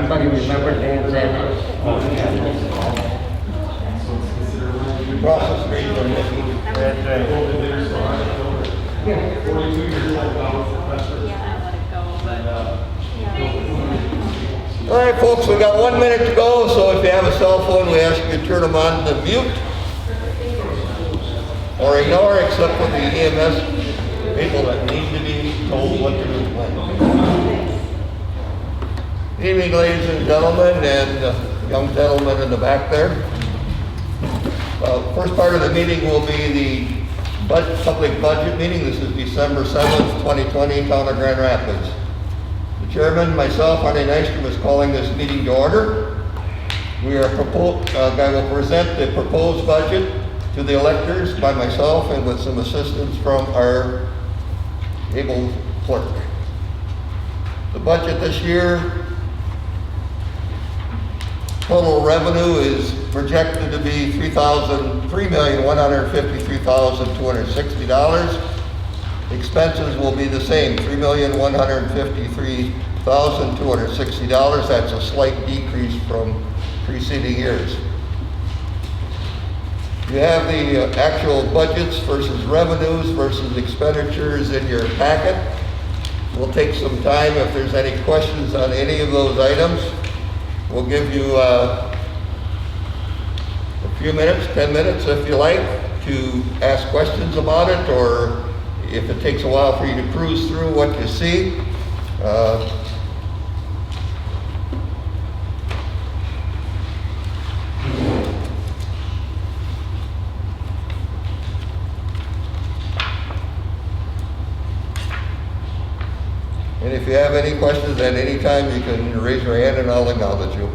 Anybody remember Dan's address? Across the street from Mickey. That's right. Yeah, I let it go, but yeah. All right, folks, we got 1 minute to go, so if you have a cell phone, we ask you to turn them on to mute or ignore, except for the EMS people that need to be told what to do. Good evening, ladies and gentlemen, and young gentlemen in the back there. First part of the meeting will be the public budget meeting. This is December 7th, 2020, Town of Grand Rapids. The chairman, myself, Arnie Nystrom, is calling this meeting to order. I will present the proposed budget to the electors by myself and with some assistance from our able clerk. The budget this year, total revenue is projected to be $3,153,260. Expenses will be the same, $3,153,260. That's a slight decrease from preceding years. You have the actual budgets versus revenues versus expenditures in your packet. We'll take some time if there's any questions on any of those items. We'll give you a few minutes, 10 minutes if you like, to ask questions about it, or if it takes a while for you to cruise through what you see. And if you have any questions at any time, you can raise your hand and I'll acknowledge you.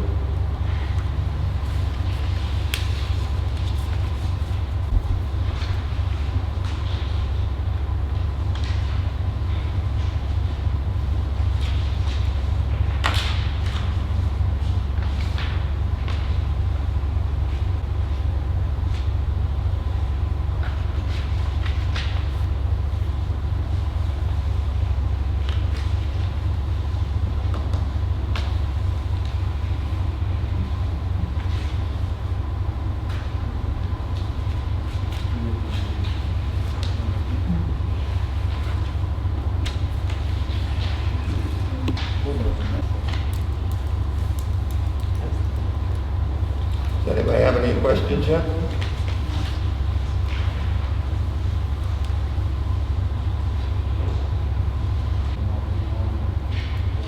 Does anybody have any questions yet?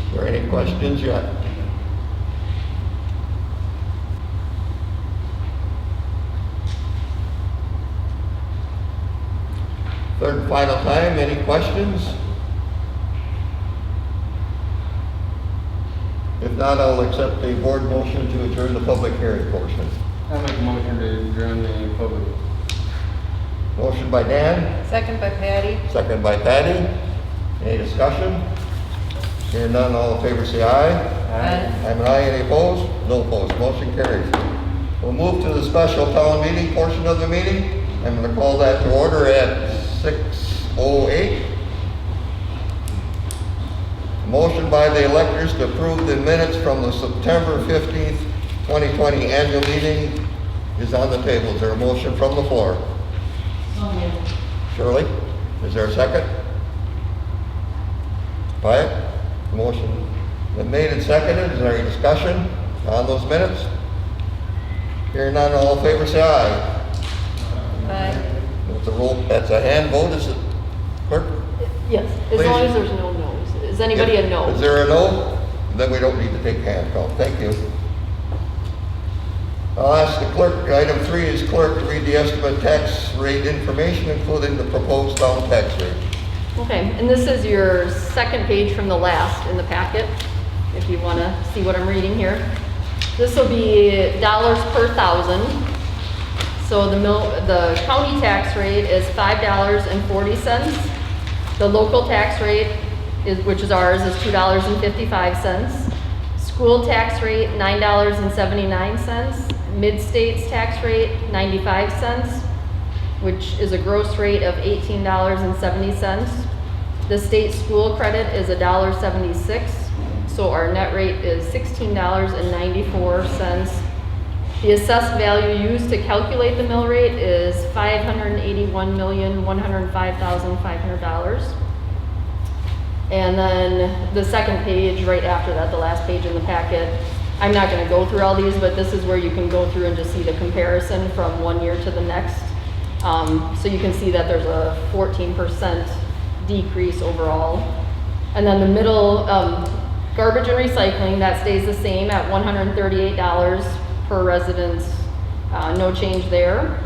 Are there any questions yet? Third and final time, any questions? If not, I'll accept a board motion to adjourn the public hearing portion. I make a motion to adjourn the public. Motion by Dan, Second by Patty. second by Patty. Any discussion? Hearing none, all in favor say aye. Aye. I'm an aye, any opposed? No opposed, motion carries. We'll move to the special town meeting portion of the meeting. I'm going to call that to order at 6:08. Motion by the electors to approve the minutes from the September 15th, 2020 annual meeting is on the table. Is there a motion from the floor? Shirley, is there a second? Wyatt, the motion been made and seconded. Is there any discussion on those minutes? Hearing none, all in favor say aye. Aye. That's a hand vote, is it, clerk? Yes, as Please. long as there's no no's. Is anybody a no? Is there a no? Then we don't need to take hand count. Thank you. I'll ask the clerk, item 3 is clerk to read the estimate tax rate information, including the proposed town tax rate. Okay, and this is your second page from the last in the packet, if you want to see what I'm reading here. This will be dollars per thousand. So the county tax rate is $5.40. The local tax rate, which is ours, is $2.55. School tax rate, $9.79. Mid-states tax rate, 95 cents, which is a gross rate of $18.70. The state school credit is $1.76. So our net rate is $16.94. The assessed value used to calculate the mill rate is $581,105,500. And then the second page, right after that, the last page in the packet, I'm not gonna go through all these, but this is where you can go through and just see the comparison from one year to the next. So you can see that there's a 14% decrease overall. And then the middle, garbage and recycling, that stays the same at $138 per resident, no change there.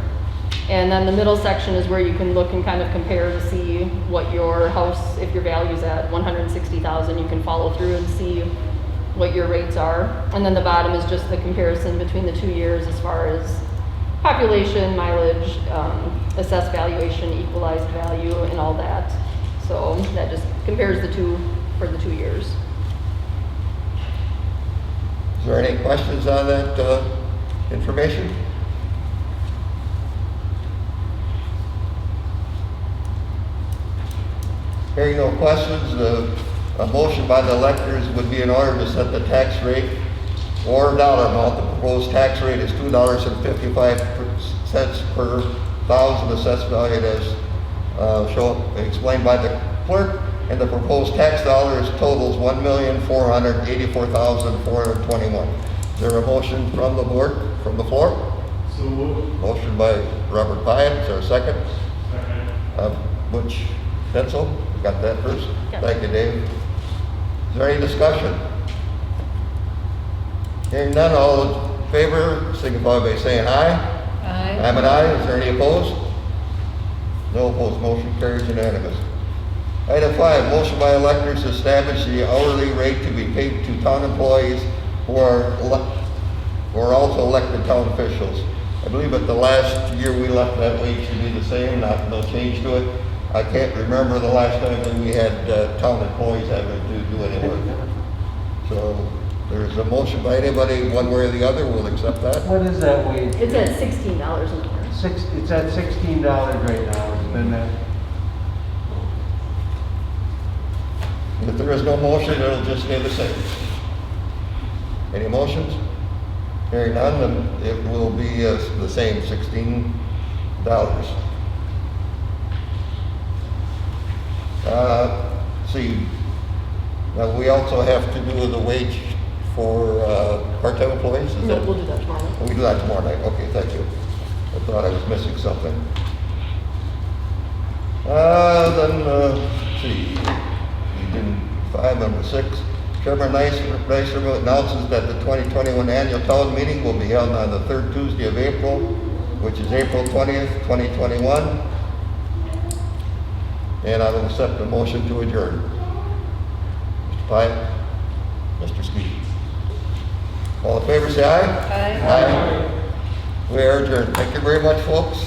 And then the middle section is where you can look and kind of compare to see what your house, if your value's at 160,000, you can follow through and see what your rates are. And then the bottom is just the comparison between the 2 years as far as population, mileage, assessed valuation, equalized value, and all that. So that just compares the two for the 2 years. Is there any questions on that information? Hearing no questions, a motion by the electors would be in order to set the tax rate or dollar amount. The proposed tax rate is $2.55 per thousand assessed value as explained by the clerk, and the proposed tax dollars totals $1,484,421. Is there a motion from the board, from the floor? So moved. Motion by Robert Pyatt, is there a second? Second. Butch Pencil, got that first? Yep. Thank you, Dave. Is there any discussion? Hearing none, all in favor, signify by saying aye. Aye. I'm an aye, is there any opposed? No opposed, motion carries unanimous. Item 5, motion by electors to establish the hourly rate to be paid to town employees who are also elected town officials. I believe at the last year we left that wage to be the same, no change to it. I can't remember the last time that we had town employees having to do any work. So there's a motion by anybody, one way or the other, we'll accept that. What is that wage? It's at $16 an hour. It's at $16 right now, it's been that. If there is no motion, it'll just stay the same. Any motions? Hearing none, then it will be the same, $16. See, now we also have to do the wage for part-time employees, is No, that? we'll do that tomorrow. We do that tomorrow night, okay, thank you. I thought I was missing something. Let's see, we did 5, number 6. Chairman Nyster announces that the 2021 annual town meeting will be held on the 3rd Tuesday of April, which is April 20th, 2021. And I will accept the motion to adjourn. Mr. Pyatt, Mr. Ski. All in favor, say aye. Aye. Aye. We are adjourned. Thank you very much, folks.